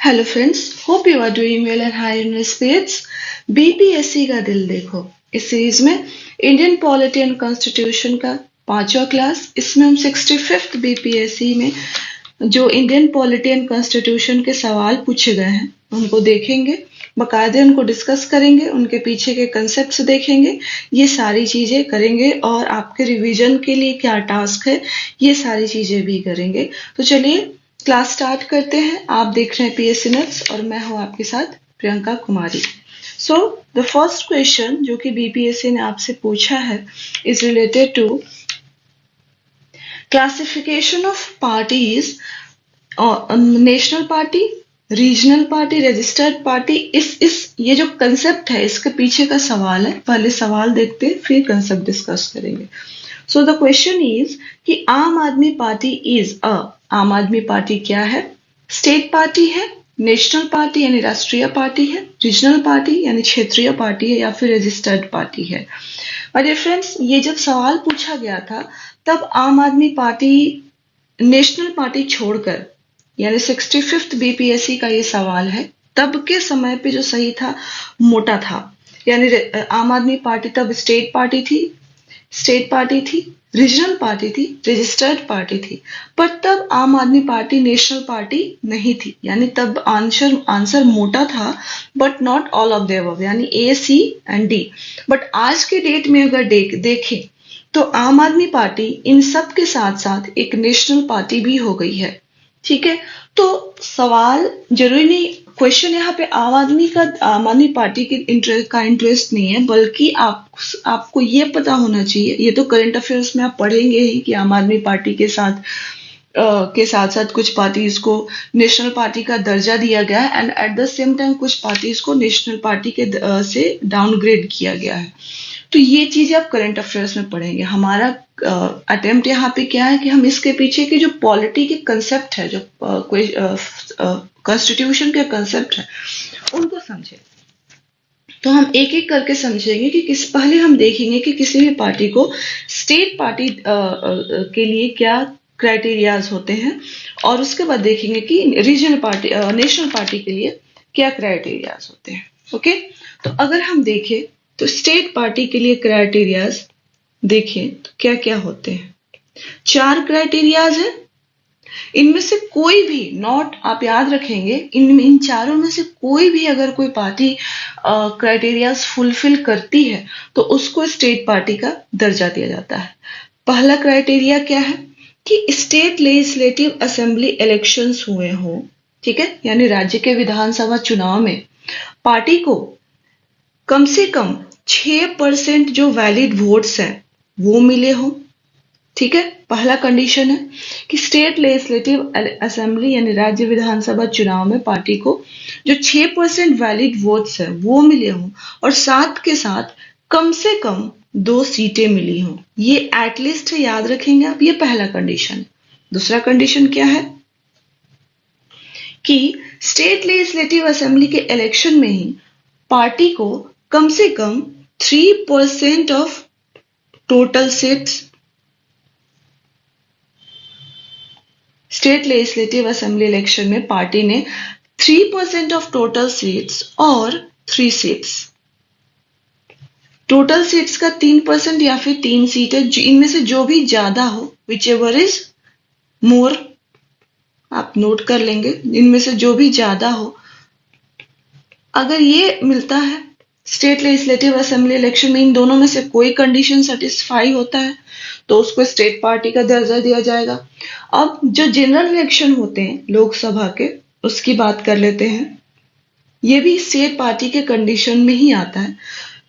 Hello friends, hope you are doing well and high in spirits. BPSC का दिल देखो, इस सीरीज में इंडियन पॉलिटी एंड कॉन्स्टिट्यूशन का 5वां क्लास। इसमें हम 65th बीपीएससी में जो इंडियन पॉलिटी एंड कॉन्स्टिट्यूशन के सवाल पूछे गए हैं उनको देखेंगे, बकायदे उनको डिस्कस करेंगे, उनके पीछे के कंसेप्ट्स देखेंगे, ये सारी चीजें करेंगे और आपके रिवीजन के लिए क्या टास्क है ये सारी चीजें भी करेंगे। तो चलिए क्लास स्टार्ट करते हैं। आप देख रहे हैं पीएससी नट्स और मैं हूं आपके साथ Priyanka Kumari. So the first question जो कि बीपीएससी ने आपसे पूछा है is related to classification of parties, national party, regional party, registered party. इस ये जो कंसेप्ट है इसके पीछे का सवाल है। पहले सवाल देखते हैं फिर कंसेप्ट डिस्कस करेंगे। सो द क्वेश्चन इज कि आम आदमी पार्टी इज अ, आम आदमी पार्टी क्या है? स्टेट पार्टी है, नेशनल पार्टी यानी राष्ट्रीय पार्टी है, रीजनल पार्टी यानी क्षेत्रीय पार्टी है, या फिर रजिस्टर्ड पार्टी है। और डियर फ्रेंड्स, ये जब सवाल पूछा गया था तब आम आदमी पार्टी नेशनल पार्टी छोड़कर, यानी 65th बीपीएससी का ये सवाल है। तब के समय पे जो सही था मोटा था, यानी आम आदमी पार्टी तब स्टेट पार्टी थी, रीजनल पार्टी थी, रजिस्टर्ड पार्टी थी, पर तब आम आदमी पार्टी नेशनल पार्टी नहीं थी, यानी तब आंसर मोटा था, but not all of the above, यानी ए, सी एंड डी। बट आज के डेट में अगर देखें तो आम आदमी पार्टी इन सब के साथ साथ एक नेशनल पार्टी भी हो गई है। ठीक है, तो सवाल जरूरी नहीं, क्वेश्चन यहाँ पे आम आदमी पार्टी के इंटरेस्ट नहीं है, बल्कि आपको ये पता होना चाहिए, ये तो करंट अफेयर्स में आप पढ़ेंगे ही कि आम आदमी पार्टी के साथ साथ कुछ पार्टीज को नेशनल पार्टी का दर्जा दिया गया है and at the same time कुछ पार्टीज को नेशनल पार्टी के से डाउनग्रेड किया गया है। तो ये चीजें आप करंट अफेयर्स में पढ़ेंगे। हमारा अटेम्प्ट यहाँ पे क्या है कि हम इसके पीछे के जो पॉलिटी के कंसेप्ट है, जो कॉन्स्टिट्यूशन के कंसेप्ट है, उनको समझे। तो हम एक एक करके समझेंगे कि पहले हम देखेंगे कि किसी भी पार्टी को स्टेट पार्टी के लिए क्या क्राइटेरियाज होते हैं, और उसके बाद देखेंगे कि रीजनल पार्टी, नेशनल पार्टी के लिए क्या क्राइटेरियाज होते हैं। ओके, तो अगर हम देखें तो स्टेट पार्टी के लिए क्राइटेरियाज देखें तो क्या क्या होते हैं। 4 क्राइटेरियाज है। इनमें से कोई भी नॉट, आप याद रखेंगे, इन चारों में से कोई भी अगर कोई पार्टी क्राइटेरियाज फुलफिल करती है तो उसको स्टेट पार्टी का दर्जा दिया जाता है। पहला क्राइटेरिया क्या है कि स्टेट लेजिस्लेटिव असेंबली इलेक्शंस हुए हों। ठीक है, यानी राज्य के विधानसभा चुनाव में पार्टी को कम से कम 6% जो वैलिड वोट्स हैं वो मिले हों। ठीक है, पहला कंडीशन है कि स्टेट लेजिस्लेटिव असेंबली यानी राज्य विधानसभा चुनाव में पार्टी को जो 6% वैलिड वोट्स है वो मिले हों, और साथ के साथ कम से कम 2 सीटें मिली हों। ये एटलीस्ट है, याद रखेंगे आप, ये पहला कंडीशन। दूसरा कंडीशन क्या है कि स्टेट लेजिस्लेटिव असेंबली के इलेक्शन में ही पार्टी को कम से कम 3% of total seats, state legislative assembly election में पार्टी ने 3% ऑफ टोटल सीट्स और 3 सीट्स, टोटल सीट्स का 3% या फिर 3 सीटें, इनमें से जो भी ज्यादा हो, विच एवर इज मोर, आप नोट कर लेंगे, इनमें से जो भी ज्यादा हो, अगर ये मिलता है स्टेट लेजिस्लेटिव असेंबली इलेक्शन में, इन दोनों में से कोई कंडीशन सेटिस्फाई होता है तो उसको स्टेट पार्टी का दर्जा दिया जाएगा। अब जो जनरल इलेक्शन होते हैं लोकसभा के, उसकी बात कर लेते हैं। ये भी स्टेट पार्टी के कंडीशन में ही आता है।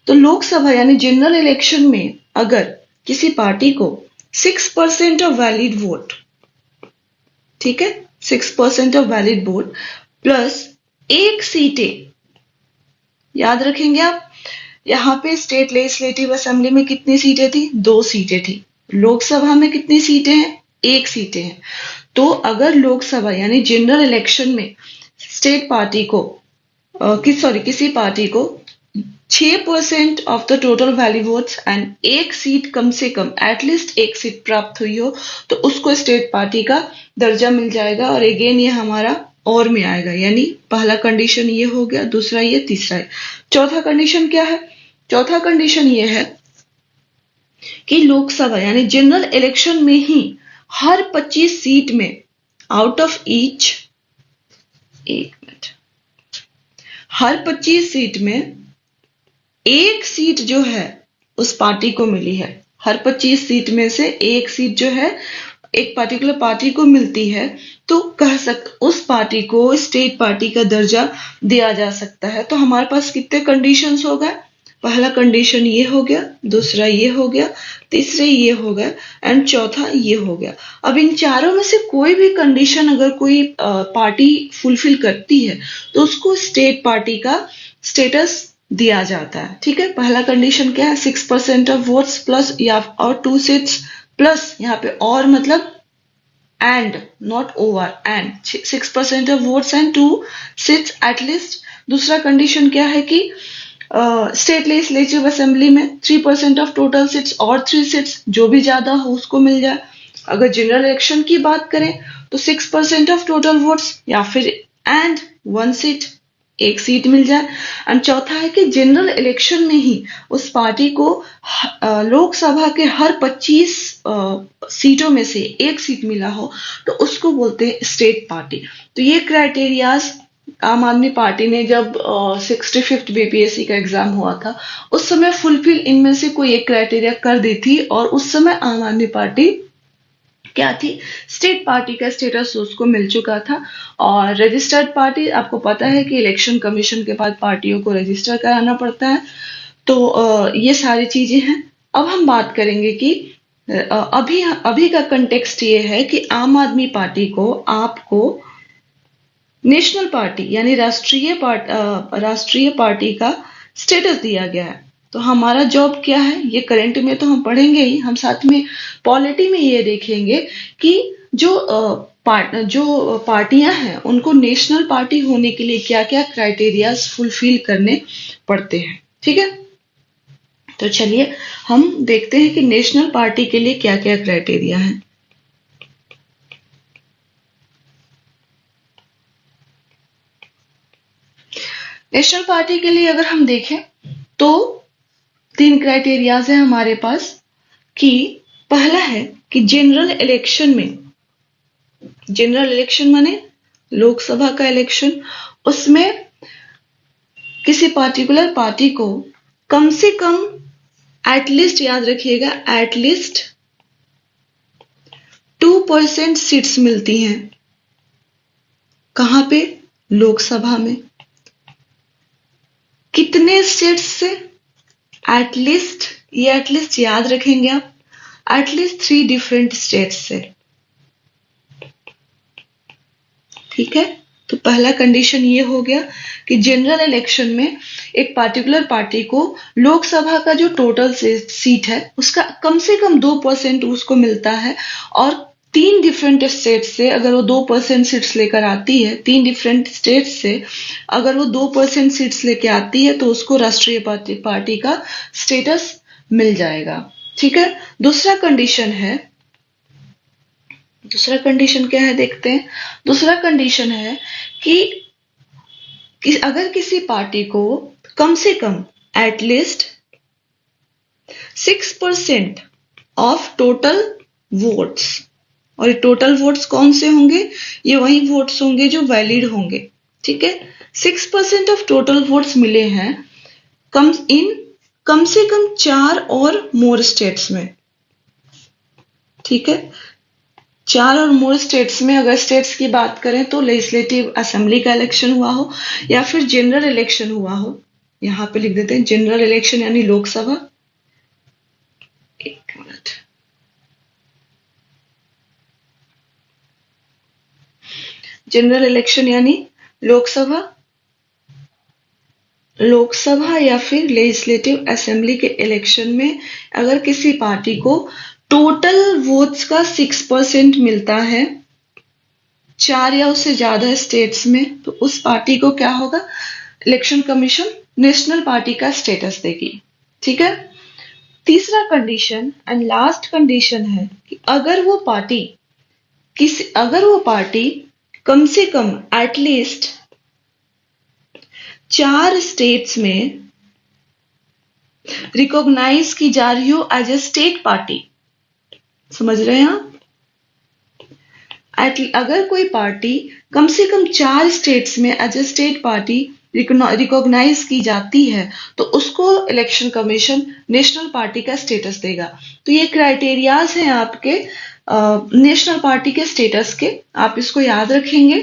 तो लोकसभा यानी जनरल इलेक्शन में अगर किसी पार्टी को 6% ऑफ वैलिड वोट, ठीक है, 6% ऑफ वैलिड वोट प्लस 1 सीटें, याद रखेंगे आप, यहाँ पे स्टेट लेजिस्लेटिव असेंबली में कितनी सीटें थी? 2 सीटें थी। लोकसभा में कितनी सीटें हैं? 1 सीटें हैं। तो अगर लोकसभा यानी जनरल इलेक्शन में स्टेट पार्टी को किसी पार्टी को 6% of the total valid votes and 1 seat, कम से कम एटलीस्ट 1 सीट प्राप्त हुई हो, तो उसको स्टेट पार्टी का दर्जा मिल जाएगा। और अगेन ये हमारा और में आएगा, यानी पहला कंडीशन ये हो गया, दूसरा ये, तीसरा ये। चौथा कंडीशन क्या है? चौथा कंडीशन ये है कि लोकसभा यानी जनरल इलेक्शन में ही हर 25 सीट में आउट ऑफ ईच, एक मिनट, हर 25 सीट में एक सीट जो है उस पार्टी को मिली है। हर 25 सीट में से एक सीट जो है एक पर्टिकुलर पार्टी को मिलती है, तो उस पार्टी को स्टेट पार्टी का दर्जा दिया जा सकता है। तो हमारे पास कितने कंडीशंस हो गए? पहला कंडीशन ये हो गया, दूसरा ये हो गया, तीसरे ये हो गया एंड चौथा ये हो गया। अब इन चारों में से कोई भी कंडीशन अगर कोई पार्टी फुलफिल करती है तो उसको स्टेट पार्टी का स्टेटस दिया जाता है। ठीक है, पहला कंडीशन क्या है? 6% ऑफ वोट्स प्लस या और 2 सीट्स प्लस, यहाँ पे और मतलब and, not over, and 6% of votes and 2 seats at least. दूसरा कंडीशन क्या है कि स्टेट लेजिस्लेटिव असेंबली में 3% ऑफ टोटल सीट्स और 3 सीट्स, जो भी ज्यादा हो उसको मिल जाए। अगर जनरल इलेक्शन की बात करें तो 6% ऑफ टोटल वोट्स या फिर एंड 1 सीट, एक सीट मिल जाए। एंड चौथा है कि जनरल इलेक्शन में ही उस पार्टी को लोकसभा के हर 25 सीटों में से एक सीट मिला हो, तो उसको बोलते हैं स्टेट पार्टी। तो ये क्राइटेरियाज आम आदमी पार्टी ने जब 65th बीपीएससी का एग्जाम हुआ था उस समय फुलफिल इनमें से कोई एक क्राइटेरिया कर दी थी, और उस समय आम आदमी पार्टी क्या थी? स्टेट पार्टी का स्टेटस उसको मिल चुका था। और रजिस्टर्ड पार्टी, आपको पता है कि इलेक्शन कमीशन के बाद पार्टियों को रजिस्टर कराना पड़ता है। तो ये सारी चीजें हैं। अब हम बात करेंगे कि अभी का कंटेक्स्ट ये है कि आम आदमी पार्टी को आपको नेशनल पार्टी यानी राष्ट्रीय पार्टी का स्टेटस दिया गया है। तो हमारा जॉब क्या है? ये करंट में तो हम पढ़ेंगे ही, हम साथ में पॉलिटी में ये देखेंगे कि जो पार्टियां हैं उनको नेशनल पार्टी होने के लिए क्या क्या क्राइटेरियाज फुलफिल करने पड़ते हैं। ठीक है, तो चलिए हम देखते हैं कि नेशनल पार्टी के लिए क्या क्या क्राइटेरिया है। नेशनल पार्टी के लिए अगर हम देखें तो 3 क्राइटेरियाज है हमारे पास। कि पहला है कि जनरल इलेक्शन माने लोकसभा का इलेक्शन, उसमें किसी पार्टिकुलर पार्टी को कम से कम एटलीस्ट, याद रखिएगा, एटलीस्ट 2% सीट्स मिलती हैं। कहां पे? लोकसभा में। कितने स्टेट्स से? एटलीस्ट, ये एटलीस्ट याद रखेंगे आप, एटलीस्ट 3 डिफरेंट स्टेट्स से। ठीक है, तो पहला कंडीशन ये हो गया कि जनरल इलेक्शन में एक पर्टिकुलर पार्टी को लोकसभा का जो टोटल सीट है उसका कम से कम 2% उसको मिलता है, और 3 डिफरेंट स्टेट से अगर वो 2% सीट्स लेकर आती है, 3 डिफरेंट स्टेट से अगर वो 2% सीट्स लेकर आती है तो उसको राष्ट्रीय पार्टी का स्टेटस मिल जाएगा। ठीक है, दूसरा कंडीशन क्या है देखते हैं। दूसरा कंडीशन है कि अगर किसी पार्टी को कम से कम एटलीस्ट 6% ऑफ टोटल वोट्स, और ये टोटल वोट्स कौन से होंगे? ये वही वोट्स होंगे जो वैलिड होंगे। ठीक है, 6% ऑफ टोटल वोट्स मिले हैं कम से कम 4 और मोर स्टेट्स में। ठीक है, 4 और मोर स्टेट्स में, अगर स्टेट्स की बात करें तो लेजिस्लेटिव असेंबली का इलेक्शन हुआ हो या फिर जनरल इलेक्शन हुआ हो। यहां पे लिख देते हैं जनरल इलेक्शन यानी लोकसभा। एक मिनट, जनरल इलेक्शन यानी लोकसभा या फिर लेजिस्लेटिव असेंबली के इलेक्शन में अगर किसी पार्टी को टोटल वोट्स का 6% मिलता है 4 या उससे ज्यादा स्टेट्स में, तो उस पार्टी को क्या होगा? इलेक्शन कमीशन नेशनल पार्टी का स्टेटस देगी। ठीक है, तीसरा कंडीशन एंड लास्ट कंडीशन है कि अगर वो पार्टी कम से कम एटलीस्ट 4 स्टेट्स में रिकॉग्नाइज की जा रही हो एज ए स्टेट पार्टी। समझ रहे हैं आप? अगर कोई पार्टी कम से कम 4 स्टेट्स में as a state party recognise की जाती है तो उसको इलेक्शन कमीशन नेशनल पार्टी का स्टेटस देगा। तो ये क्राइटेरियाज हैं आपके नेशनल पार्टी के स्टेटस के, आप इसको याद रखेंगे,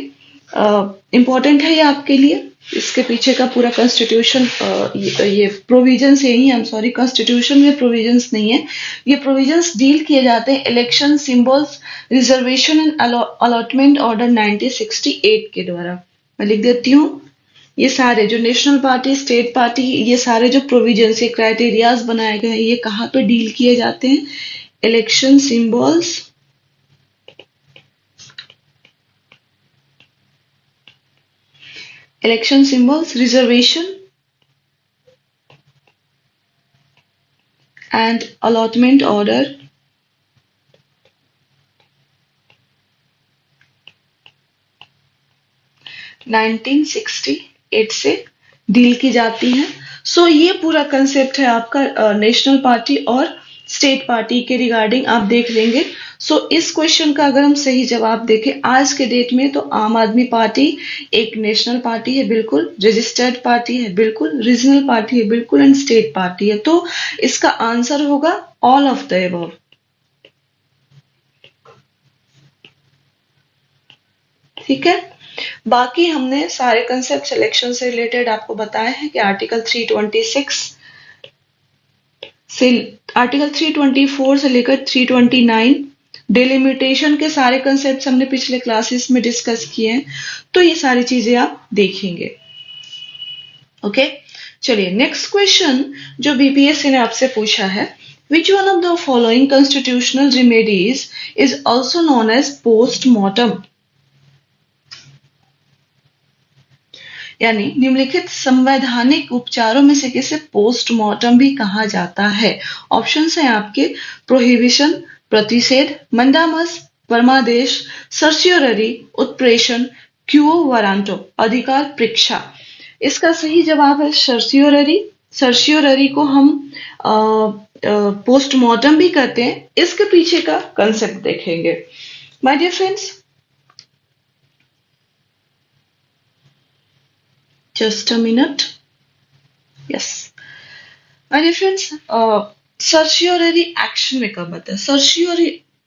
इंपॉर्टेंट है ये आपके लिए। इसके पीछे का पूरा कॉन्स्टिट्यूशन, ये प्रोविजंस यही है, सॉरी कॉन्स्टिट्यूशन में प्रोविजंस नहीं है, ये प्रोविजंस डील किए जाते हैं election symbols reservation and allotment order 1968 के द्वारा। मैं लिख देती हूँ, ये सारे जो नेशनल पार्टी, स्टेट पार्टी, ये सारे जो प्रोविजंस, ये क्राइटेरियाज बनाए गए हैं, ये कहाँ पे डील किए जाते हैं? Election symbols reservation and allotment order 1968 से डील की जाती है। सो ये पूरा कंसेप्ट है आपका नेशनल पार्टी और स्टेट पार्टी के रिगार्डिंग आप देख लेंगे। सो इस क्वेश्चन का अगर हम सही जवाब देखें आज के डेट में, तो आम आदमी पार्टी एक नेशनल पार्टी है बिल्कुल, रजिस्टर्ड पार्टी है बिल्कुल, रीजनल पार्टी है बिल्कुल, एंड स्टेट पार्टी है। तो इसका आंसर होगा ऑल ऑफ द अबव। ठीक है, बाकी हमने सारे कंसेप्ट सिलेक्शन से रिलेटेड आपको बताए हैं कि आर्टिकल 326 से आर्टिकल 324 से लेकर 329 डिलिमिटेशन के सारे कंसेप्ट हमने पिछले क्लासेस में डिस्कस किए हैं, तो ये सारी चीजें आप देखेंगे। ओके, चलिए नेक्स्ट क्वेश्चन जो बीपीएससी ने आपसे पूछा है, which one of the following constitutional remedies is also known as postmortem? यानी निम्नलिखित संवैधानिक उपचारों में से किसे पोस्टमार्टम भी कहा जाता है? ऑप्शंस हैं आपके, प्रोहिबिशन प्रतिषेध, मंदामस परमादेश, सर्सियोररी उत्प्रेषण, क्यूओ वारंटो अधिकार परीक्षा। इसका सही जवाब है सर्सियोररी। सर्सियोररी को हम पोस्टमार्टम भी कहते हैं। इसके पीछे का कंसेप्ट देखेंगे my dear friends. Just a minute. Yes. My dear friends, certiorari action में कब आता है?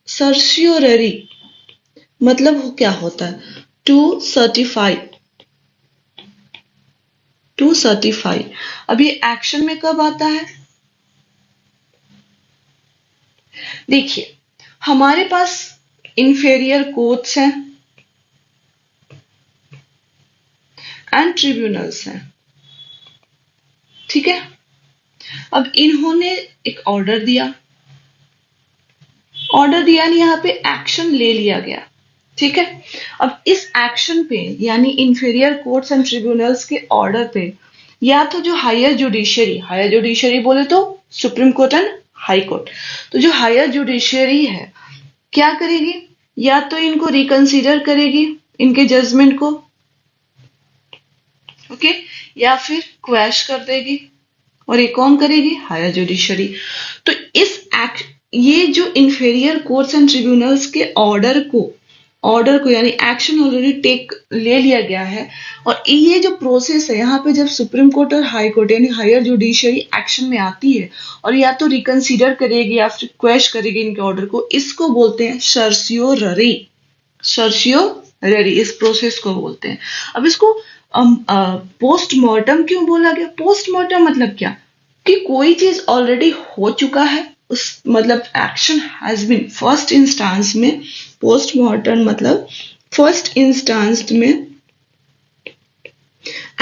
Certiorari मतलब क्या होता है? To certify. अब ये एक्शन में कब आता है? देखिए, हमारे पास इंफेरियर कोर्ट्स हैं एंड ट्रिब्यूनल्स हैं, ठीक है। अब इन्होंने एक ऑर्डर दिया नहीं, यहाँ पे एक्शन ले लिया गया, ठीक है। अब इस एक्शन पे यानी इंफीरियर कोर्ट्स एंड ट्रिब्यूनल्स के ऑर्डर पे या तो जो हायर जुडिशरी बोले तो supreme court and high court, तो जो हायर जुडिशरी है क्या करेगी? या तो इनको रिकंसीडर करेगी इनके जजमेंट को, ओके, या फिर क्वैश कर देगी, और ये कौन करेगी? Higher judiciary. तो ये जो इंफीरियर कोर्ट्स एंड ट्रिब्यूनल्स के ऑर्डर को यानी एक्शन ऑलरेडी ले लिया गया है, और ये जो प्रोसेस है यहाँ पे जब सुप्रीम कोर्ट और हाई कोर्ट यानी हायर जुडिशरी एक्शन में आती है और या तो रिकंसीडर करेगी या फिर क्वेश करेगी इनके ऑर्डर को, इसको बोलते हैं सर्सियोररी। इस प्रोसेस को बोलते हैं। अब इसको पोस्टमार्टम क्यों बोला गया? पोस्टमार्टम मतलब क्या कि कोई चीज ऑलरेडी हो चुका है, उस मतलब action has been, first instance में पोस्टमार्टम मतलब फर्स्ट इंस्टांस में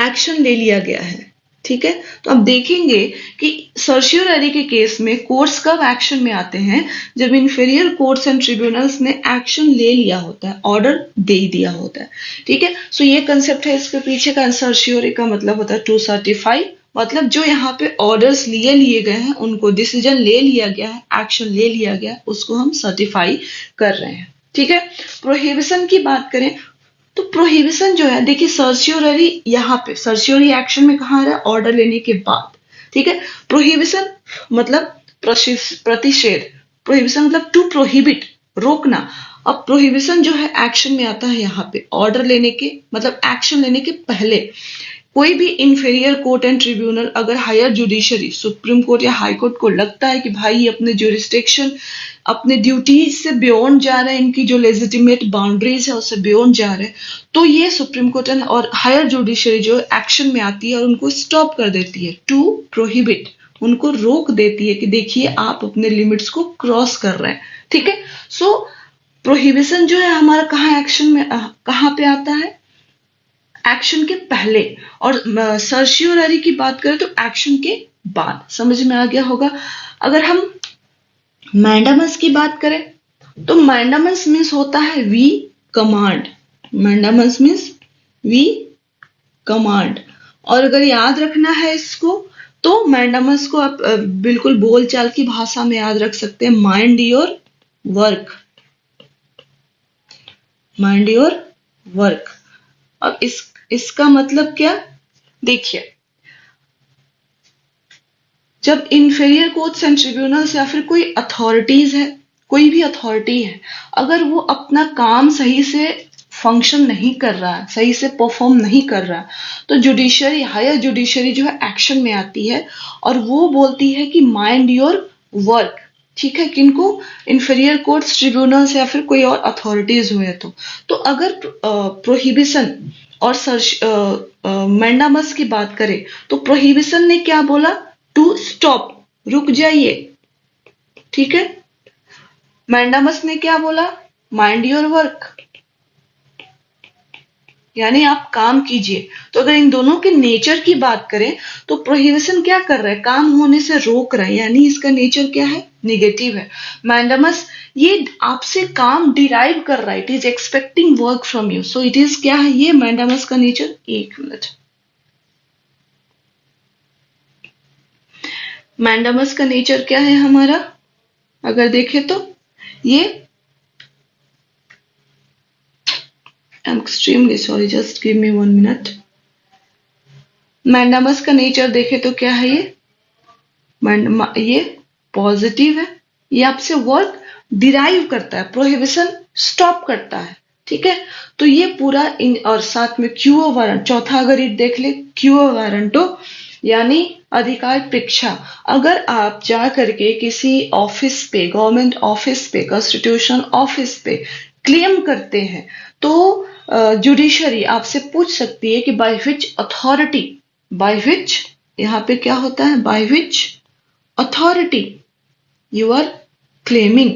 एक्शन ले लिया गया है, ठीक है। तो अब देखेंगे कि सर्शियोररी के केस में कोर्ट्स कब एक्शन में आते हैं? जब इंफीरियर कोर्ट्स एंड ट्रिब्यूनल्स ने एक्शन ले लिया होता है, ऑर्डर दे दिया होता है, ठीक है। सो ये कंसेप्ट है, इसके पीछे का सर्शियोररी का मतलब होता है टू सर्टिफाई, मतलब जो यहाँ पे ऑर्डर्स लिए गए हैं उनको डिसीजन ले लिया गया है, एक्शन ले लिया गया है, उसको हम सर्टिफाई कर रहे हैं, ठीक है। प्रोहिबिशन की बात करें, तो प्रोहिबिशन जो है, देखिए सर्चियोररी, यहाँ पे सर्चियोररी एक्शन में कहाँ आ रहा है, ऑर्डर लेने के बाद, ठीक है। प्रोहिबिशन मतलब प्रतिषेध, प्रोहिबिशन मतलब टू प्रोहिबिट, रोकना। अब प्रोहिबिशन जो है एक्शन में आता है यहाँ पे, ऑर्डर लेने के मतलब एक्शन लेने के पहले। कोई भी इंफीरियर कोर्ट एंड ट्रिब्यूनल अगर हायर जुडिशरी, सुप्रीम कोर्ट या हाई कोर्ट को लगता है कि भाई अपने ज्यूरिस्डिक्शन, अपने ड्यूटीज से बियॉन्ड जा रहे हैं, इनकी जो लेजिटिमेट बाउंड्रीज है उससे बियॉन्ड जा रहे हैं, तो ये सुप्रीम कोर्ट एंड और हायर जुडिशरी जो एक्शन में आती है और उनको स्टॉप कर देती है, टू प्रोहिबिट, उनको रोक देती है कि देखिए आप अपने लिमिट्स को क्रॉस कर रहे हैं, ठीक है। सो प्रोहिबिशन जो है हमारा कहाँ एक्शन में कहाँ पे आता है, एक्शन के पहले। और सर्शियोररी की बात करें तो एक्शन के बाद। समझ में आ गया होगा। अगर हम मैंडामस की बात करें तो मैंडामस मीन्स होता है we command, mandamus means we command. और अगर याद रखना है इसको तो मैंडामस को आप बिल्कुल बोलचाल की भाषा में याद रख सकते हैं, mind your work, mind your work. अब इसका मतलब क्या, देखिए जब इंफीरियर कोर्ट्स एंड ट्रिब्यूनल्स या फिर कोई अथॉरिटीज है, कोई भी अथॉरिटी है, अगर वो अपना काम सही से फंक्शन नहीं कर रहा है, सही से परफॉर्म नहीं कर रहा है, तो जुडिशरी, हायर जुडिशरी जो है एक्शन में आती है और वो बोलती है कि माइंड योर वर्क, ठीक है। किनको, इंफीरियर कोर्ट्स, ट्रिब्यूनल्स या फिर कोई और अथॉरिटीज हुए तो अगर प्रोहिबिशन और मैंडामस की बात करें तो प्रोहिबिशन ने क्या बोला, टू स्टॉप, रुक जाइए, ठीक है। मैंडामस ने क्या बोला, माइंड योर वर्क, यानी आप काम कीजिए। तो अगर इन दोनों के नेचर की बात करें तो प्रोहिबिशन क्या कर रहा है, काम होने से रोक रहा है, यानी इसका नेचर क्या है, निगेटिव है। मैंडामस ये आपसे काम डिराइव कर रहा है, it is expecting work from you, so it is क्या है ये मैंडामस का नेचर। एक मिनट, मैंडामस का नेचर क्या है हमारा, अगर देखें तो ये, I am extremely sorry, just give me 1 minute. Mandamus का नेचर देखे तो क्या है ये पॉजिटिव है, ये आपसे वर्क डिराइव करता है, प्रोहिबिशन स्टॉप करता है, ठीक है। तो ये पूरा और साथ में क्यूओ वारंट, चौथा अगर रीड देख ले, क्यूओ वारंटो यानी अधिकार परीक्षा। अगर आप जा करके किसी ऑफिस पे, गवर्नमेंट ऑफिस पे, कॉन्स्टिट्यूशन ऑफिस पे क्लेम करते हैं तो जुडिशरी आपसे पूछ सकती है कि by which authority, by which, यहाँ पे क्या होता है, by which authority you are claiming,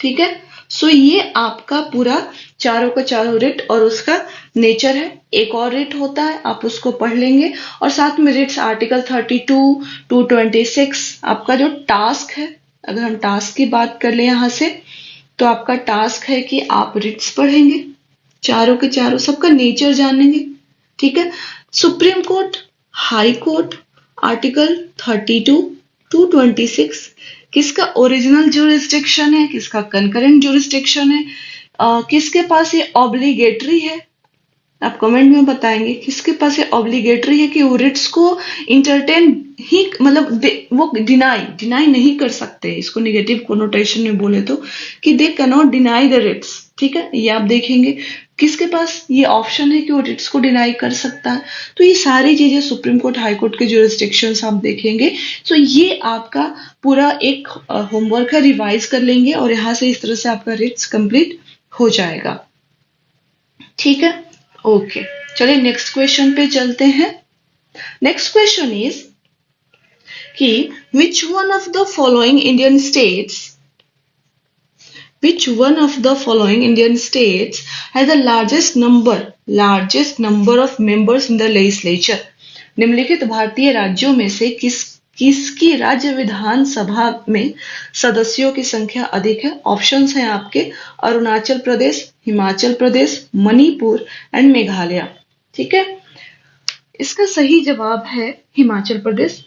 ठीक है। सो ये आपका पूरा चारों का चारों रिट और उसका नेचर है। एक और रिट होता है, आप उसको पढ़ लेंगे, और साथ में रिट्स आर्टिकल 32, 226। आपका जो टास्क है, अगर हम टास्क की बात कर ले यहाँ से, तो आपका टास्क है कि आप रिट्स पढ़ेंगे, चारों के चारों, सबका नेचर जानेंगे, ठीक है। Supreme court, high court, article 32, 226, किसका ओरिजिनल ज्यूरिसडिक्शन है, किसका कंकरेंट ज्यूरिसडिक्शन है, किसके पास ये ऑब्लिगेटरी है, आप कमेंट में बताएंगे किसके पास ये ऑब्लिगेटरी है कि वो रिट्स को इंटरटेन ही, मतलब वो डिनाई नहीं कर सकते, इसको निगेटिव कोनोटेशन में बोले तो, कि they can not deny the writs, ठीक है। ये आप देखेंगे किसके पास ये ऑप्शन है कि वो रिट्स को डिनाई कर सकता है। तो ये सारी चीजें सुप्रीम कोर्ट, हाई कोर्ट के ज्यूरिसडिक्शंस आप देखेंगे। सो ये आपका पूरा एक होमवर्क है, रिवाइज कर लेंगे और यहाँ से इस तरह से आपका रिट्स कंप्लीट हो जाएगा, ठीक है। ओके, चलिए नेक्स्ट क्वेश्चन पे चलते हैं। नेक्स्ट क्वेश्चन इज कि which one of the following Indian states has the largest number of members in the legislature? निम्नलिखित भारतीय राज्यों में से किसकी राज्य विधानसभा में सदस्यों की संख्या अधिक है? ऑप्शंस हैं आपके, अरुणाचल प्रदेश, हिमाचल प्रदेश, मणिपुर एंड मेघालय, ठीक है। इसका सही जवाब है हिमाचल प्रदेश।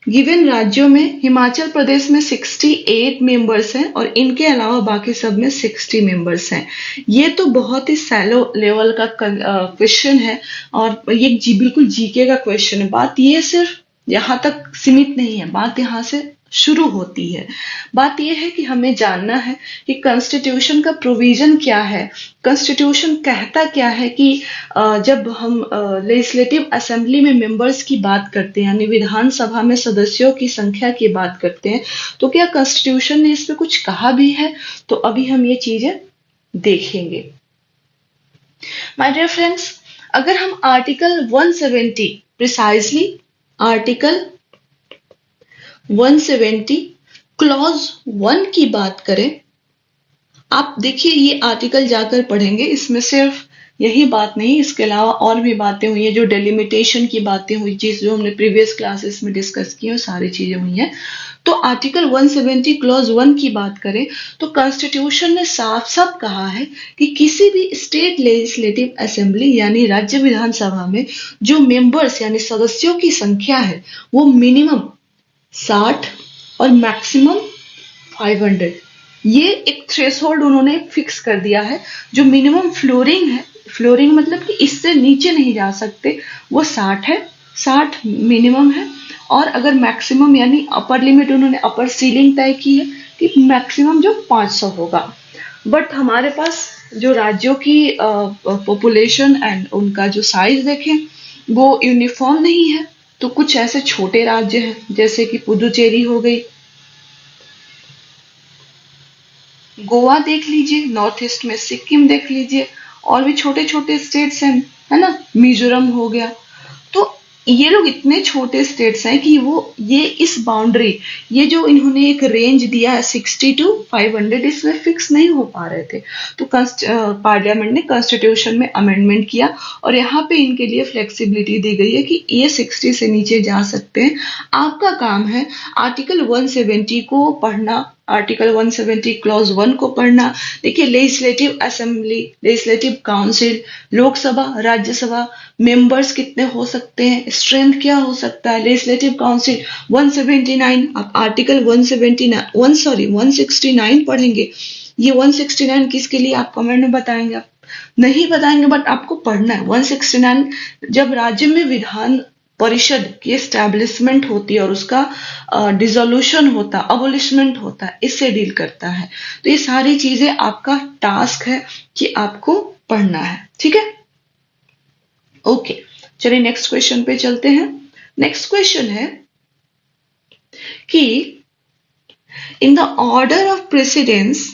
गिवन राज्यों में हिमाचल प्रदेश में 68 मेंबर्स हैं और इनके अलावा बाकी सब में 60 मेंबर्स हैं। ये तो बहुत ही सैलो लेवल का क्वेश्चन है और ये बिल्कुल जीके का क्वेश्चन है। बात ये सिर्फ यहाँ तक सीमित नहीं है, बात यहाँ से शुरू होती है। बात यह है कि हमें जानना है कि कॉन्स्टिट्यूशन का प्रोविजन क्या है, कॉन्स्टिट्यूशन कहता क्या है कि जब हम लेजिस्लेटिव असेंबली में मेंबर्स की बात करते हैं यानी विधानसभा में सदस्यों की संख्या की बात करते हैं तो क्या कॉन्स्टिट्यूशन ने इस पे कुछ कहा भी है, तो अभी हम ये चीजें देखेंगे। माय डियर फ्रेंड्स, अगर हम आर्टिकल 170 प्रिसाइजली आर्टिकल 170 क्लॉज 1 की बात करें, आप देखिए ये आर्टिकल जाकर पढ़ेंगे, इसमें सिर्फ यही बात नहीं, इसके अलावा और भी बातें हुई है, जो डेलिमिटेशन की बातें हुई, चीज जो हमने प्रीवियस क्लासेस में डिस्कस की है, सारी चीजें हुई हैं। तो आर्टिकल 170 क्लॉज 1 की बात करें तो कॉन्स्टिट्यूशन ने साफ साफ कहा है कि किसी भी स्टेट लेजिस्लेटिव असेंबली यानी राज्य विधानसभा में जो मेंबर्स यानी सदस्यों की संख्या है वो मिनिमम 60 और मैक्सिमम 500, ये एक थ्रेशोल्ड उन्होंने फिक्स कर दिया है। जो मिनिमम फ्लोरिंग है, फ्लोरिंग मतलब कि इससे नीचे नहीं जा सकते, वो 60 है, 60 मिनिमम है। और अगर मैक्सिमम यानी अपर लिमिट उन्होंने अपर सीलिंग तय की है कि मैक्सिमम जो 500 होगा। बट हमारे पास जो राज्यों की पॉपुलेशन एंड उनका जो साइज देखें वो यूनिफॉर्म नहीं है, तो कुछ ऐसे छोटे राज्य हैं जैसे कि पुदुचेरी हो गई, गोवा देख लीजिए, नॉर्थ ईस्ट में सिक्किम देख लीजिए, और भी छोटे छोटे स्टेट्स हैं, है ना, मिजोरम हो गया। तो ये लोग इतने छोटे स्टेट्स हैं कि वो ये इस बाउंड्री, ये जो इन्होंने एक रेंज दिया है 60 to 500, इसमें फिक्स नहीं हो पा रहे थे। तो पार्लियामेंट ने कॉन्स्टिट्यूशन में अमेंडमेंट किया और यहाँ पे इनके लिए फ्लेक्सिबिलिटी दी गई है कि ये 60 से नीचे जा सकते हैं। आपका काम है आर्टिकल 170 को पढ़ना, आर्टिकल 170 क्लॉज 1 को पढ़ना। देखिए, legislative assembly, legislative council, Lok Sabha, Rajya Sabha, members कितने हो सकते हैं, स्ट्रेंथ क्या हो सकता है, लेजिस्लेटिव काउंसिल 179, आप आर्टिकल 169 पढ़ेंगे। ये 169 किसके लिए आप कमेंट में बताएंगे, आप नहीं बताएंगे बट आपको पढ़ना है। 169 जब राज्य में विधान परिषद की एस्टैब्लिशमेंट होती है और उसका डिसोल्यूशन होता, अबोलिशमेंट होता है, इससे डील करता है। तो ये सारी चीजें आपका टास्क है कि आपको पढ़ना है, ठीक है। ओके, चलिए नेक्स्ट क्वेश्चन पे चलते हैं। नेक्स्ट क्वेश्चन है कि in the order of precedence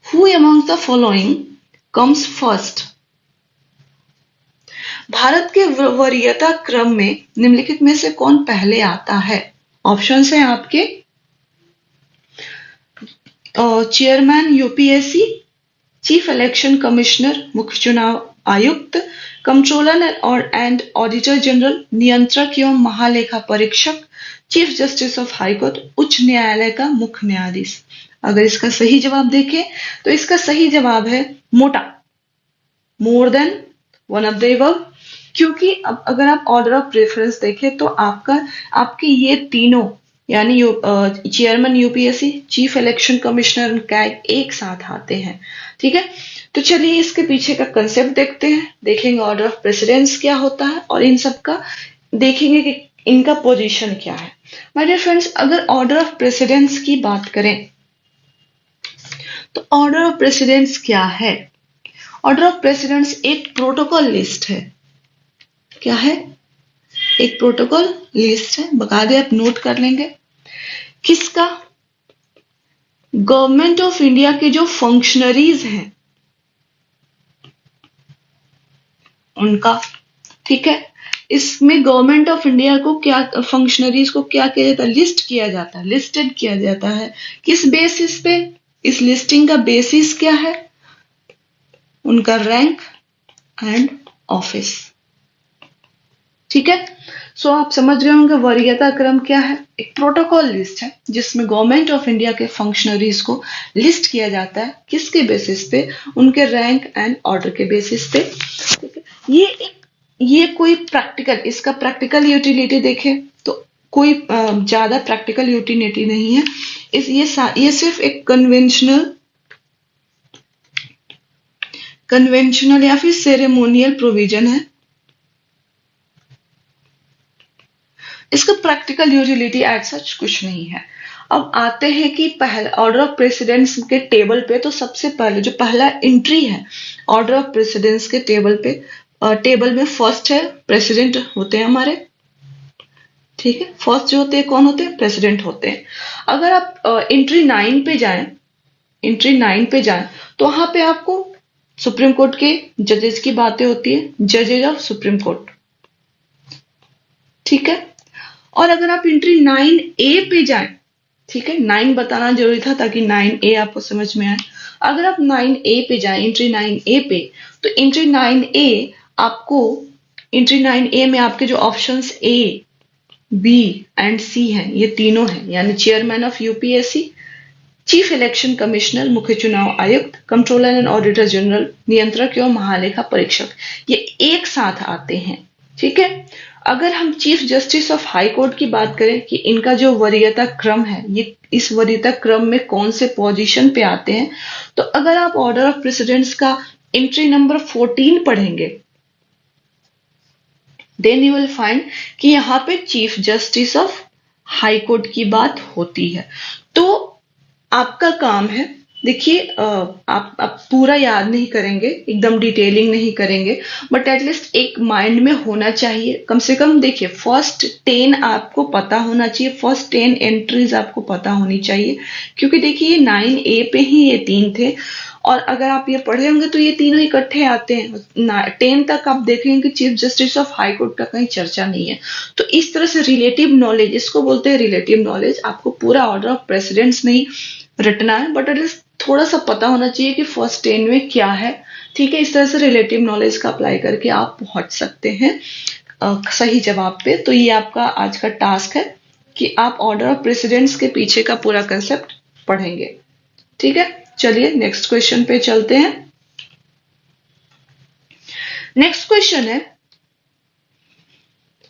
who among the following comes first. Bharat के वरीयता क्रम में निम्नलिखित में से कौन पहले आता है। ऑप्शंस हैं आपके, chairman UPSC, chief election commissioner मुख्य चुनाव आयुक्त, कंट्रोलर और एंड ऑडिटर जनरल नियंत्रक एवं महालेखा परीक्षक, chief justice of high court उच्च न्यायालय का मुख्य न्यायाधीश। अगर इसका सही जवाब देखें तो इसका सही जवाब है मोटा, more than one of the above. क्योंकि अब अगर आप ऑर्डर ऑफ प्रेफरेंस देखें तो आपके ये तीनों यानी chairman UPSC, chief election commissioner, CAG एक साथ आते हैं, ठीक है। तो चलिए इसके पीछे का कंसेप्ट देखते हैं, देखेंगे ऑर्डर ऑफ प्रेसिडेंस क्या होता है और इन सब का देखेंगे कि इनका पोजीशन क्या है। माय डियर फ्रेंड्स, अगर ऑर्डर ऑफ प्रेसिडेंस की बात करें तो ऑर्डर ऑफ प्रेसिडेंस क्या है। ऑर्डर ऑफ प्रेसिडेंस एक प्रोटोकॉल लिस्ट है। क्या है? एक प्रोटोकॉल लिस्ट है, बकायदे आप नोट कर लेंगे। किसका? गवर्नमेंट ऑफ इंडिया के जो फंक्शनरीज हैं उनका, ठीक है। इसमें गवर्नमेंट ऑफ इंडिया को क्या, फंक्शनरीज को क्या किया जाता है, लिस्ट किया जाता है, लिस्टेड किया जाता है। किस बेसिस पे? इस लिस्टिंग का बेसिस क्या है? उनका रैंक एंड ऑफिस, ठीक है। सो आप समझ रहे होंगे वरीयता क्रम क्या है। एक प्रोटोकॉल लिस्ट है जिसमें गवर्नमेंट ऑफ इंडिया के फंक्शनरीज को लिस्ट किया जाता है। किसके बेसिस पे? उनके रैंक एंड ऑर्डर के बेसिस पे, ठीक है। ये कोई प्रैक्टिकल, इसका प्रैक्टिकल यूटिलिटी देखें तो कोई ज्यादा प्रैक्टिकल यूटिलिटी नहीं है। ये सिर्फ एक कन्वेंशनल या फिर सेरेमोनियल प्रोविजन है। इसका प्रैक्टिकल यूटिलिटी एज सच कुछ नहीं है। अब आते हैं कि पहला ऑर्डर ऑफ प्रेसिडेंस के टेबल पे, तो सबसे पहले जो पहला एंट्री है ऑर्डर ऑफ प्रेसिडेंस के टेबल पे, टेबल में फर्स्ट है प्रेसिडेंट होते हैं हमारे, ठीक है। फर्स्ट जो होते हैं कौन होते हैं? प्रेसिडेंट होते हैं। अगर आप एंट्री 9 पे जाएं, एंट्री 9 पे जाएं तो वहां पे आपको सुप्रीम कोर्ट के जजेस की बातें होती है, जजेज ऑफ सुप्रीम कोर्ट, ठीक है। और अगर आप एंट्री 9A पे जाएं, ठीक है, 9 बताना जरूरी था ताकि 9A आपको समझ में आए। अगर आप 9A पे जाएं, एंट्री 9A पे, तो एंट्री 9A आपको, एंट्री 9A में आपके जो options A, B and C हैं, ये तीनों हैं, यानी chairman of UPSC, chief election commissioner, मुख्य चुनाव आयुक्त, कंट्रोलर एंड ऑडिटर जनरल, नियंत्रक एवं महालेखा परीक्षक, ये एक साथ आते हैं, ठीक है। अगर हम chief justice of high court की बात करें कि इनका जो वरीयता क्रम है, ये इस वरीयता क्रम में कौन से पोजीशन पे आते हैं, तो अगर आप ऑर्डर ऑफ प्रेसिडेंस का एंट्री नंबर 14 पढ़ेंगे, देन यू विल फाइंड कि यहाँ पे chief justice of high court की बात होती है। तो आपका काम है, देखिए आप पूरा याद नहीं करेंगे, एकदम डिटेलिंग नहीं करेंगे, बट एटलीस्ट एक माइंड में होना चाहिए कम से कम। देखिए फर्स्ट 10 आपको पता होना चाहिए, फर्स्ट 10 एंट्रीज आपको पता होनी चाहिए, क्योंकि देखिए 9A पे ही ये 3 थे, और अगर आप ये पढ़े होंगे तो ये तीनों इकट्ठे आते हैं। 10 तक आप देखेंगे कि chief justice of high court का कहीं चर्चा नहीं है। तो इस तरह से रिलेटिव नॉलेज, इसको बोलते हैं रिलेटिव नॉलेज, आपको पूरा ऑर्डर ऑफ प्रेसिडेंस नहीं रटना है, बट एटलीस्ट थोड़ा सा पता होना चाहिए कि फर्स्ट 10 में क्या है, ठीक है। इस तरह से रिलेटिव नॉलेज का अप्लाई करके आप पहुंच सकते हैं सही जवाब पे। तो ये आपका आज का टास्क है कि आप ऑर्डर ऑफ प्रेसिडेंस के पीछे का पूरा कंसेप्ट पढ़ेंगे, ठीक है। चलिए नेक्स्ट क्वेश्चन पे चलते हैं। नेक्स्ट क्वेश्चन है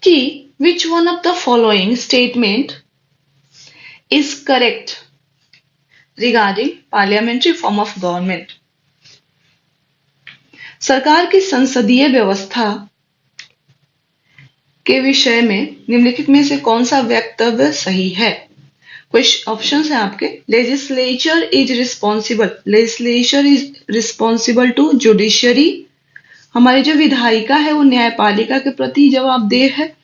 कि विच one of the following statement is correct regarding parliamentary form of government. सरकार की संसदीय व्यवस्था के विषय में निम्नलिखित में से कौन सा वक्तव्य सही है? कुछ ऑप्शंस हैं आपके। Legislature is responsible to judiciary, हमारी जो विधायिका है वो न्यायपालिका के प्रति जवाबदेह है।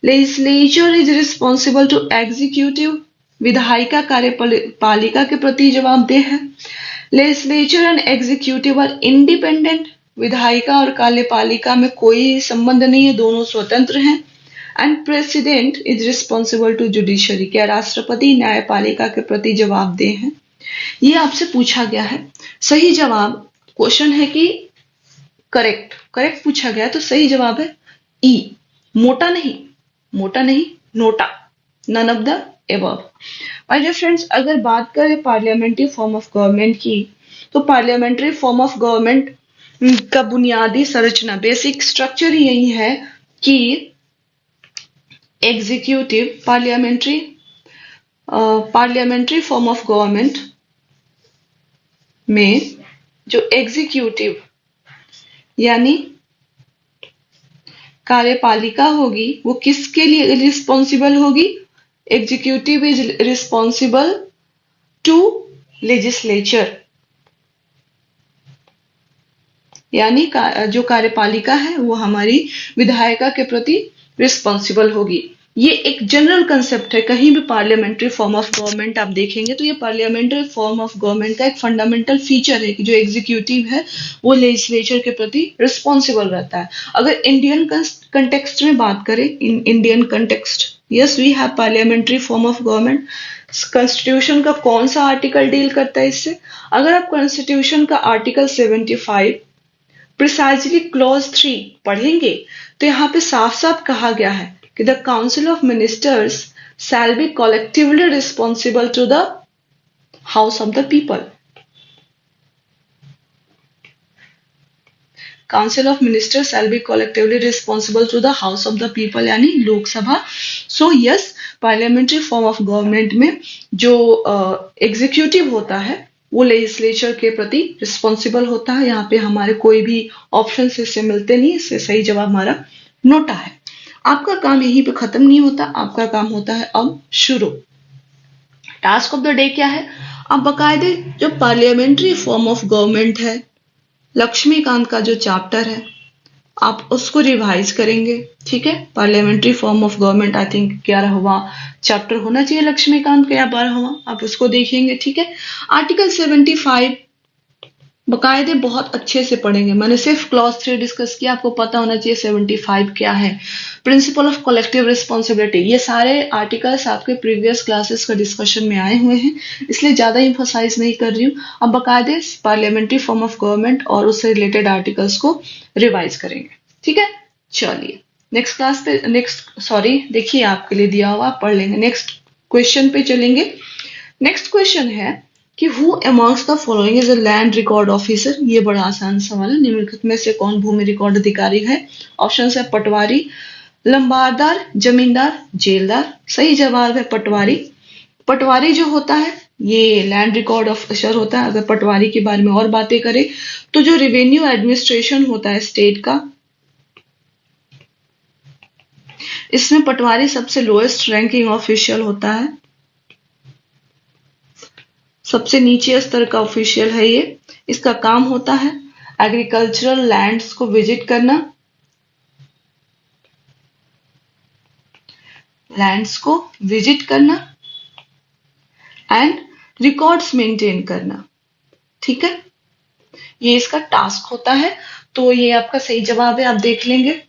Legislature is responsible to executive, विधायिका कार्यपालिका के प्रति जवाबदेह है। Legislature and executive are independent, विधायिका और कार्यपालिका में कोई संबंध नहीं है, दोनों स्वतंत्र हैं। And president is responsible to judiciary, क्या राष्ट्रपति न्यायपालिका के प्रति जवाबदेह है? ये आपसे पूछा गया है। सही जवाब, क्वेश्चन है कि करेक्ट पूछा गया, तो सही जवाब है ई, मोटा नहीं NOTA, none of the above. My dear friends, अगर बात करें पार्लियामेंट्री फॉर्म ऑफ गवर्नमेंट की, तो पार्लियामेंट्री फॉर्म ऑफ गवर्नमेंट का बुनियादी संरचना, बेसिक स्ट्रक्चर यही है कि executive, parliamentary form of government में जो एग्जीक्यूटिव यानी कार्यपालिका होगी वो किसके लिए रिस्पॉन्सिबल होगी? Executive is responsible to legislature, यानी जो कार्यपालिका है वो हमारी विधायिका के प्रति रिस्पॉन्सिबल होगी। ये एक जनरल कंसेप्ट है, कहीं भी पार्लियामेंट्री फॉर्म ऑफ गवर्नमेंट आप देखेंगे तो ये पार्लियामेंट्री फॉर्म ऑफ गवर्नमेंट का एक फंडामेंटल फीचर है कि जो एग्जीक्यूटिव है वो लेजिस्लेचर के प्रति रिस्पॉन्सिबल रहता है। अगर इंडियन कंटेक्स्ट में बात करें, in Indian context, yes we have parliamentary form of government. Constitution का कौन सा आर्टिकल डील करता है इससे? अगर आप कॉन्स्टिट्यूशन का आर्टिकल 75 प्रिसाइजली क्लॉज 3 पढ़ेंगे तो यहाँ पे साफ साफ कहा गया है कि the council of ministers shall be collectively responsible to the house of the people. Council of minister shall be collectively responsible to the house of the people, यानी Lok Sabha. So yes, parliamentary form of government में जो executive होता है वो legislature के प्रति responsible होता है। यहाँ पे हमारे कोई भी ऑप्शन इससे मिलते नहीं, इससे सही जवाब हमारा नोटा है। आपका काम यहीं पे खत्म नहीं होता, आपका काम होता है अब शुरू। टास्क ऑफ द डे क्या है? अब बकायदे जो पार्लियामेंट्री फॉर्म ऑफ गवर्नमेंट है, लक्ष्मीकांत का जो चैप्टर है, आप उसको रिवाइज करेंगे। ठीक है, parliamentary form of government I think 11वां चैप्टर होना चाहिए लक्ष्मीकांत का, या 12वां, आप उसको देखेंगे। ठीक है, आर्टिकल 75 बकायदे बहुत अच्छे से पढ़ेंगे। मैंने सिर्फ क्लॉज 3 डिस्कस किया, आपको पता होना चाहिए 75 क्या है। प्रिंसिपल ऑफ कलेक्टिव रिस्पॉन्सिबिलिटी, ये सारे आर्टिकल्स आपके प्रीवियस क्लासेस का डिस्कशन में आए हुए हैं, इसलिए ज्यादा इंफोसाइज नहीं कर रही हूँ। अब बकायदे पार्लियामेंट्री फॉर्म ऑफ गवर्नमेंट और उससे रिलेटेड आर्टिकल्स को रिवाइज करेंगे। ठीक है, चलिए नेक्स्ट क्लास पे, देखिए आपके लिए दिया हुआ, पढ़ लेंगे। नेक्स्ट क्वेश्चन पे चलेंगे। नेक्स्ट क्वेश्चन है कि who amongst the following is a land record officer. ये बड़ा आसान सवाल है। निम्नलिखित में से कौन भूमि रिकॉर्ड अधिकारी है? ऑप्शन है पटवारी, लंबारदार, जमींदार, जेलदार। सही जवाब है पटवारी। पटवारी जो होता है ये लैंड रिकॉर्ड ऑफिसर होता है। अगर पटवारी के बारे में और बातें करें तो जो रेवेन्यू एडमिनिस्ट्रेशन होता है स्टेट का, इसमें पटवारी सबसे लोएस्ट रैंकिंग ऑफिशियल होता है, सबसे नीचे स्तर का ऑफिशियल है ये। इसका काम होता है एग्रीकल्चरल लैंड्स को विजिट करना, एंड रिकॉर्ड्स मेंटेन करना। ठीक है, ये इसका टास्क होता है। तो ये आपका सही जवाब है, आप देख लेंगे।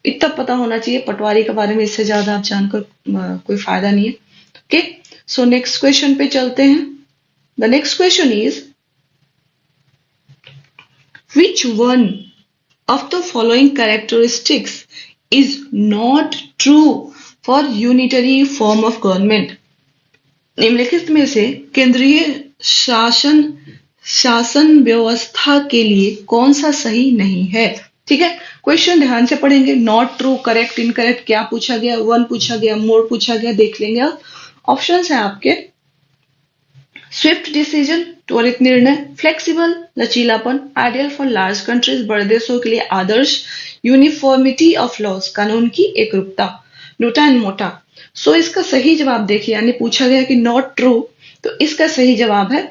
इतना पता होना चाहिए पटवारी के बारे में, इससे ज्यादा आप जानकर कोई फायदा नहीं है। ओके, सो नेक्स्ट क्वेश्चन पे चलते हैं। The next question is which one of the following characteristics is not true for unitary form of government? निम्नलिखित में से केंद्रीय शासन व्यवस्था के लिए कौन सा सही नहीं है? ठीक है, क्वेश्चन ध्यान से पढ़ेंगे। नॉट ट्रू, करेक्ट, इनकरेक्ट, क्या पूछा गया, वन पूछा गया, मोर पूछा गया, देख लेंगे। ऑप्शंस है आपके स्विफ्ट डिसीजन, त्वरित निर्णय, फ्लेक्सिबल, लचीलापन, आइडियल फॉर लार्ज कंट्रीज, बड़े देशों के लिए आदर्श, यूनिफॉर्मिटी ऑफ लॉज, कानून की एकरूपता, नोटा एंड मोटा। सो इसका सही जवाब देखिए, यानी पूछा गया कि नॉट ट्रू, तो इसका सही जवाब है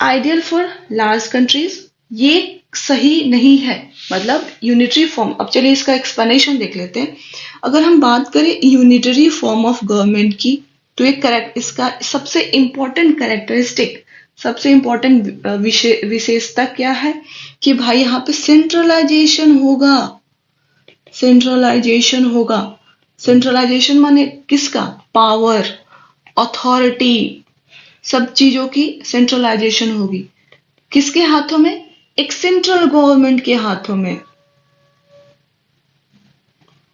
आइडियल फॉर लार्ज कंट्रीज। ये सही नहीं है, मतलब यूनिटरी फॉर्म। अब चलिए इसका एक्सप्लेनेशन देख लेते हैं। अगर हम बात करें यूनिटरी फॉर्म ऑफ गवर्नमेंट की, तो एक इसका सबसे इंपॉर्टेंट कैरेक्टरिस्टिक, सबसे इंपॉर्टेंट विशेषता क्या है कि भाई यहाँ पे सेंट्रलाइजेशन होगा। सेंट्रलाइजेशन माने किसका? पावर, अथॉरिटी, सब चीजों की सेंट्रलाइजेशन होगी। किसके हाथों में? एक सेंट्रल गवर्नमेंट के हाथों में।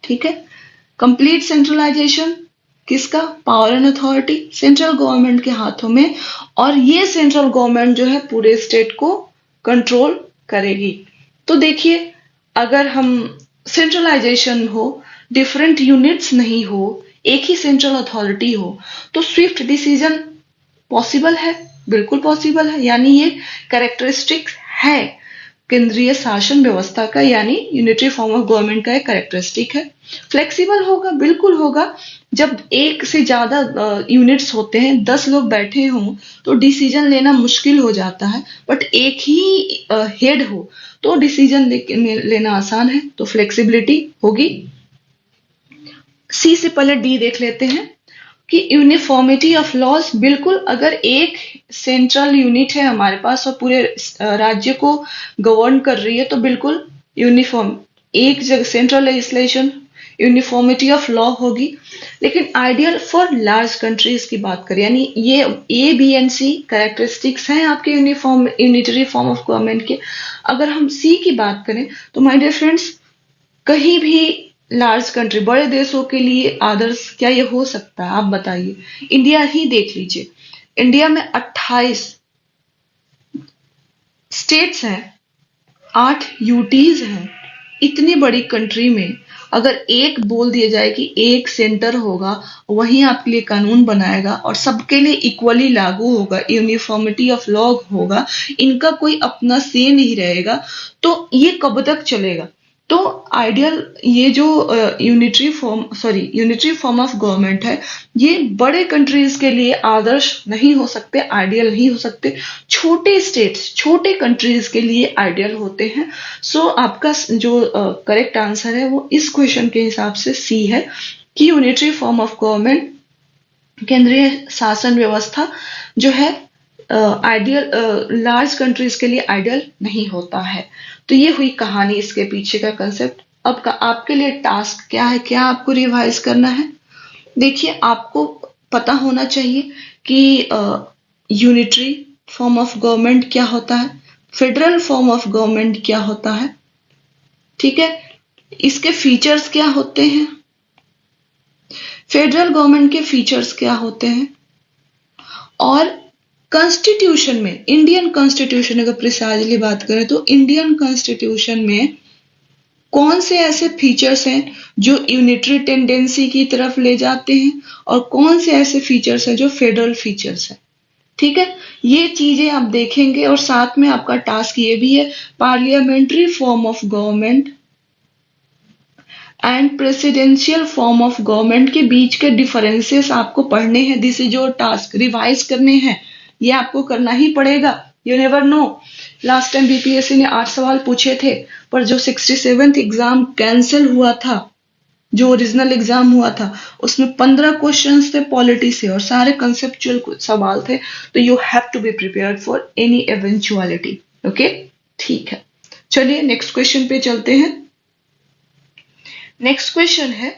ठीक है, कंप्लीट सेंट्रलाइजेशन किसका? Power and authority central government के हाथों में, और ये सेंट्रल गवर्नमेंट जो है पूरे स्टेट को कंट्रोल करेगी। तो देखिए, अगर हम सेंट्रलाइजेशन हो, डिफरेंट यूनिट्स नहीं हो, एक ही सेंट्रल अथॉरिटी हो, तो स्विफ्ट डिसीजन पॉसिबल है, बिल्कुल पॉसिबल है। यानी ये कैरेक्टरिस्टिक्स है केंद्रीय शासन व्यवस्था का, यानी यूनिटरी फॉर्म ऑफ गवर्नमेंट का एक कैरेक्टरिस्टिक है। फ्लेक्सिबल होगा, बिल्कुल होगा। जब एक से ज्यादा यूनिट्स होते हैं, 10 लोग बैठे हों, तो डिसीजन लेना मुश्किल हो जाता है, बट एक ही हेड हो तो डिसीजन लेना आसान है, तो फ्लेक्सिबिलिटी होगी। सी से पहले डी देख लेते हैं कि यूनिफॉर्मिटी ऑफ लॉज, बिल्कुल। अगर एक सेंट्रल यूनिट है हमारे पास और पूरे राज्य को गवर्न कर रही है, तो बिल्कुल यूनिफॉर्म, एक जगह central legislation, uniformity of law होगी। लेकिन आइडियल फॉर लार्ज कंट्रीज की बात करें, यानी ये ए, बी एंड सी कैरेक्टरिस्टिक्स हैं आपके यूनिटरी फॉर्म ऑफ गवर्नमेंट के। अगर हम सी की बात करें, तो माय डियर फ्रेंड्स, कहीं भी लार्ज कंट्री, बड़े देशों के लिए आदर्श क्या ये हो सकता है? आप बताइए। इंडिया ही देख लीजिए, इंडिया में 28 स्टेट्स हैं, 8 यूटीज हैं। इतनी बड़ी कंट्री में अगर एक बोल दिया जाए कि एक सेंटर होगा, वही आपके लिए कानून बनाएगा और सबके लिए इक्वली लागू होगा, यूनिफॉर्मिटी ऑफ लॉ होगा, इनका कोई अपना से नहीं रहेगा, तो ये कब तक चलेगा? तो आइडियल ये जो यूनिटरी फॉर्म ऑफ गवर्नमेंट है, ये बड़े कंट्रीज के लिए आदर्श नहीं हो सकते, आइडियल नहीं हो सकते, छोटे स्टेट्स, छोटे कंट्रीज के लिए आइडियल होते हैं। सो आपका जो करेक्ट आंसर है वो इस क्वेश्चन के हिसाब से सी है कि यूनिटरी फॉर्म ऑफ गवर्नमेंट, केंद्रीय शासन व्यवस्था जो है आइडियल, लार्ज कंट्रीज के लिए आइडियल नहीं होता है। तो ये हुई कहानी इसके पीछे का कंसेप्ट। अब आपके लिए टास्क क्या है, क्या आपको रिवाइज करना है? देखिए, आपको पता होना चाहिए कि यूनिटरी फॉर्म ऑफ गवर्नमेंट क्या होता है, फेडरल फॉर्म ऑफ गवर्नमेंट क्या होता है, ठीक है, इसके फीचर्स क्या होते हैं, फेडरल गवर्नमेंट के फीचर्स क्या होते हैं, और कॉन्स्टिट्यूशन में, इंडियन कॉन्स्टिट्यूशन अगर प्रिसाइजली बात करें तो इंडियन कॉन्स्टिट्यूशन में कौन से ऐसे फीचर्स हैं जो यूनिटरी टेंडेंसी की तरफ ले जाते हैं और कौन से ऐसे फीचर्स हैं जो फेडरल फीचर्स हैं। ठीक है, ये चीजें आप देखेंगे और साथ में आपका टास्क ये भी है, parliamentary form of government and presidential form of government के बीच के डिफरेंसेस आपको पढ़ने हैं। This is your task, revise करने हैं, ये आपको करना ही पड़ेगा। You never know, last time BPSC ने 8 सवाल पूछे थे, पर जो 67th एग्जाम कैंसिल हुआ था, जो ओरिजिनल एग्जाम हुआ था, उसमें 15 क्वेश्चंस थे पॉलिटी से और सारे कंसेप्चुअल सवाल थे। तो you have to be prepared for any eventuality. Okay, ठीक है, चलिए नेक्स्ट क्वेश्चन पे चलते हैं। नेक्स्ट क्वेश्चन है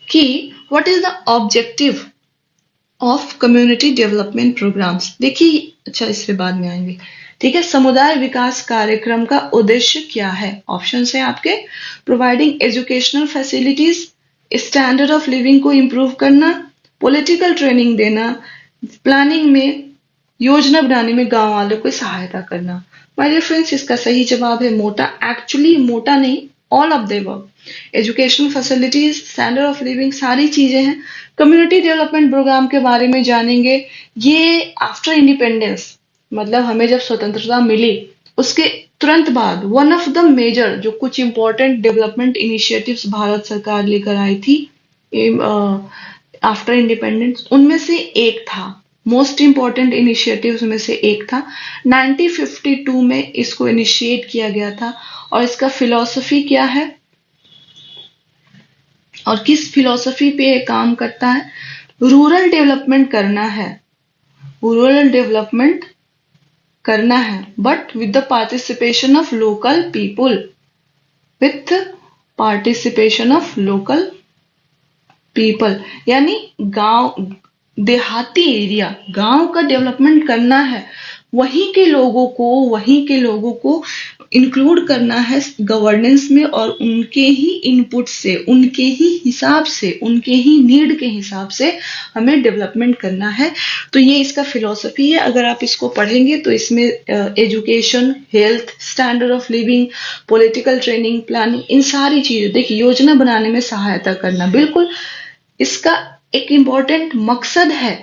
कि what is the objective of community development programmes. देखिए, अच्छा इससे बाद में आएंगे, ठीक है। समुदाय विकास कार्यक्रम का उद्देश्य क्या है? ऑप्शन है आपके, providing educational facilities, standard of living को इंप्रूव करना, पॉलिटिकल ट्रेनिंग देना, प्लानिंग में, योजना बनाने में गांव वालों को सहायता करना। माय डियर फ्रेंड्स, इसका सही जवाब है मोटा, एक्चुअली मोटा नहीं, all of the above. Educational facilities, standard of living, सारी चीजें हैं। कम्युनिटी डेवलपमेंट प्रोग्राम के बारे में जानेंगे, ये आफ्टर इंडिपेंडेंस, मतलब हमें जब स्वतंत्रता मिली उसके तुरंत बाद वन ऑफ द मेजर, जो कुछ इंपॉर्टेंट डेवलपमेंट इनिशिएटिव्स भारत सरकार लेकर आई थी आफ्टर इंडिपेंडेंस, उनमें से एक था, मोस्ट इंपॉर्टेंट इनिशिएटिव्स में से एक था। 1952 में इसको इनिशिएट किया गया था और इसका फिलॉसफी क्या है और किस फिलॉसफी पे ये काम करता है? रूरल डेवलपमेंट करना है, रूरल डेवलपमेंट करना है, but with the participation of local people, with participation of local people, यानी गांव, देहाती एरिया, गांव का डेवलपमेंट करना है, वहीं के लोगों को इंक्लूड करना है गवर्नेंस में और उनके ही इनपुट से, उनके ही हिसाब से, उनके ही नीड के हिसाब से हमें डेवलपमेंट करना है। तो ये इसका फिलॉसफी है। अगर आप इसको पढ़ेंगे तो इसमें education, health, standard of living, political training, planning, इन सारी चीजें, देखिए योजना बनाने में सहायता करना, बिल्कुल इसका एक इम्पॉर्टेंट मकसद है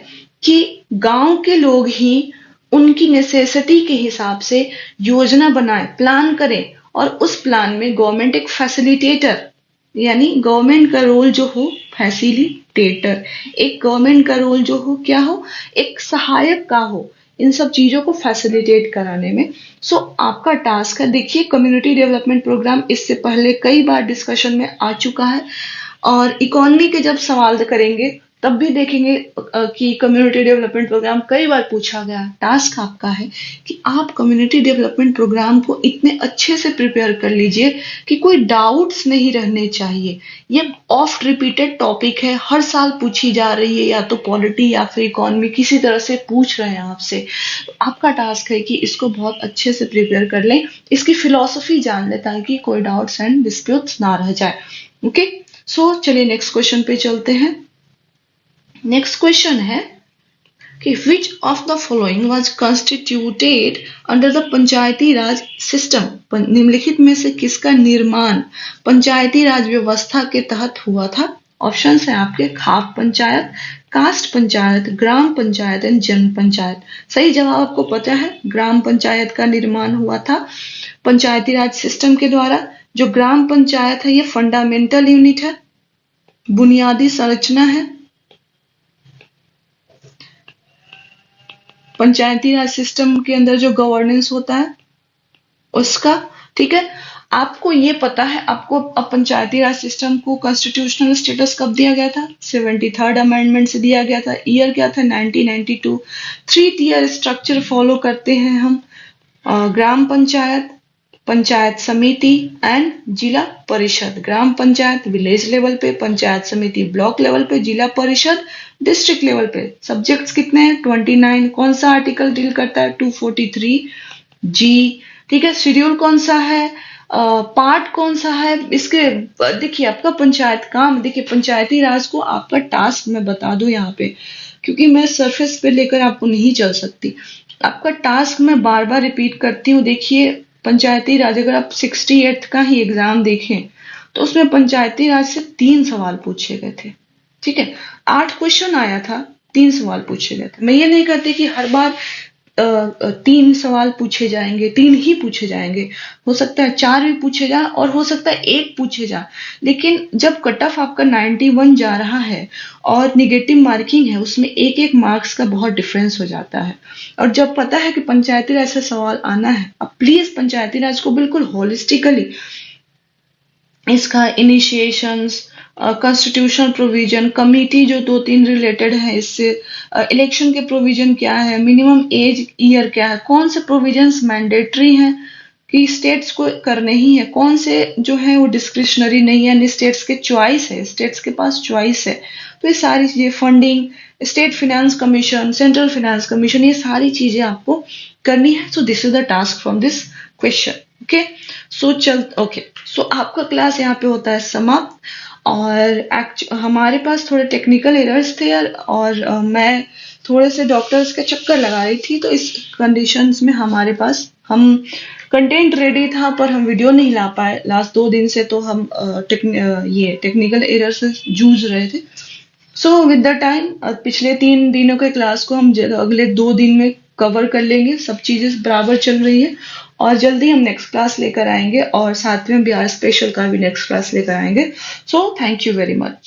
कि गांव के लोग ही उनकी नेसेसिटी के हिसाब से योजना बनाएं, प्लान करें और उस प्लान में गवर्नमेंट एक फैसिलिटेटर, यानी गवर्नमेंट का रोल जो हो फैसिलिटेटर, एक गवर्नमेंट का रोल जो हो क्या हो, एक सहायक का हो, इन सब चीजों को फैसिलिटेट कराने में। सो आपका टास्क है, देखिए कम्युनिटी डेवलपमेंट प्रोग्राम इससे पहले कई बार डिस्कशन में आ चुका है और इकोनॉमी के जब सवाल करेंगे तब भी देखेंगे कि कम्युनिटी डेवलपमेंट प्रोग्राम कई बार पूछा गया। टास्क आपका है कि आप कम्युनिटी डेवलपमेंट प्रोग्राम को इतने अच्छे से प्रिपेयर कर लीजिए कि कोई डाउट्स नहीं रहने चाहिए। ये ऑफ्ट रिपीटेड टॉपिक है, हर साल पूछी जा रही है, या तो पॉलिटी या फिर इकोनॉमी, किसी तरह से पूछ रहे हैं आपसे। तो आपका टास्क है कि इसको बहुत अच्छे से प्रिपेयर कर लें, इसकी फिलॉसफी जान लें ताकि कोई डाउट्स एंड डिस्प्यूट्स ना रह जाए। ओके, सो चलिए नेक्स्ट क्वेश्चन पे चलते हैं। नेक्स्ट क्वेश्चन है कि which of the following was constituted under the Panchayati Raj system, निम्नलिखित में से किसका निर्माण पंचायती राज व्यवस्था के तहत हुआ था? ऑप्शन है आपके खाप पंचायत, कास्ट पंचायत, ग्राम पंचायत एंड जन पंचायत। सही जवाब आपको पता है, ग्राम पंचायत का निर्माण हुआ था पंचायती राज सिस्टम के द्वारा। जो ग्राम पंचायत है ये फंडामेंटल यूनिट है, बुनियादी संरचना है पंचायती राज सिस्टम के अंदर जो गवर्नेंस होता है उसका। ठीक है, आपको ये पता है, आपको अब पंचायती राज सिस्टम को कॉन्स्टिट्यूशनल स्टेटस कब दिया गया था? 73rd अमेंडमेंट से दिया गया था। ईयर क्या था? 1992। 3 टियर स्ट्रक्चर फॉलो करते हैं हम, ग्राम पंचायत, पंचायत समिति एंड जिला परिषद। ग्राम पंचायत विलेज लेवल पे, पंचायत समिति ब्लॉक लेवल पे, जिला परिषद डिस्ट्रिक्ट लेवल पे। सब्जेक्ट्स कितने हैं? 29। कौन सा आर्टिकल डील करता है? 243 जी। ठीक है, शेड्यूल कौन सा है? पार्ट कौन सा है इसके? देखिए आपका पंचायत काम, देखिए पंचायती राज को आपका टास्क मैं बता दूं यहाँ पे, क्योंकि मैं सरफेस पे लेकर आपको नहीं चल सकती। आपका टास्क मैं बार बार रिपीट करती हूँ। देखिए पंचायती राज, अगर आप 68th का ही एग्जाम देखें तो उसमें पंचायती राज से 3 सवाल पूछे गए थे। ठीक है, 8 क्वेश्चन आया था, 3 सवाल पूछे गए थे। मैं ये नहीं कहती कि हर बार 3 सवाल पूछे जाएंगे, 3 ही पूछे जाएंगे, हो सकता है 4 भी पूछे जाए और हो सकता है 1 पूछे जाए। लेकिन जब कट ऑफ आपका 91 जा रहा है और निगेटिव मार्किंग है, उसमें एक एक मार्क्स का बहुत डिफरेंस हो जाता है। और जब पता है कि पंचायती राज से सवाल आना है, अब प्लीज पंचायती राज को बिल्कुल होलिस्टिकली, इसका इनिशिएशंस, कॉन्स्टिट्यूशनल प्रोविजन, कमिटी जो 2-3 रिलेटेड है इससे, इलेक्शन के प्रोविजन क्या है, मिनिमम एज ईयर क्या है, कौन से प्रोविजंस मैंडेटरी हैं कि स्टेट्स को करने ही है, कौन से जो है वो डिस्क्रिशनरी नहीं है, स्टेट्स के चॉइस है, स्टेट्स के पास चॉइस है। तो ये सारी चीजें, funding, state finance commission, central finance commission, ये सारी चीजें आपको करनी है। So this is the task from this question. Okay, so आपका क्लास यहाँ पे होता है समाप्त। और हमारे पास थोड़े टेक्निकल एरर्स थे यार, और मैं थोड़े से डॉक्टर्स के चक्कर लगा रही थी, तो इस कंडीशंस में हमारे पास, हम कंटेंट रेडी था पर हम वीडियो नहीं ला पाए लास्ट 2 दिन से, तो हम ये टेक्निकल एरर से जूझ रहे थे। सो विद द टाइम पिछले 3 दिनों के क्लास को हम अगले 2 दिन में कवर कर लेंगे। सब चीजें बराबर चल रही है और जल्दी हम नेक्स्ट क्लास लेकर आएंगे, और साथ में बिहार स्पेशल का भी नेक्स्ट क्लास लेकर आएंगे। So thank you very much.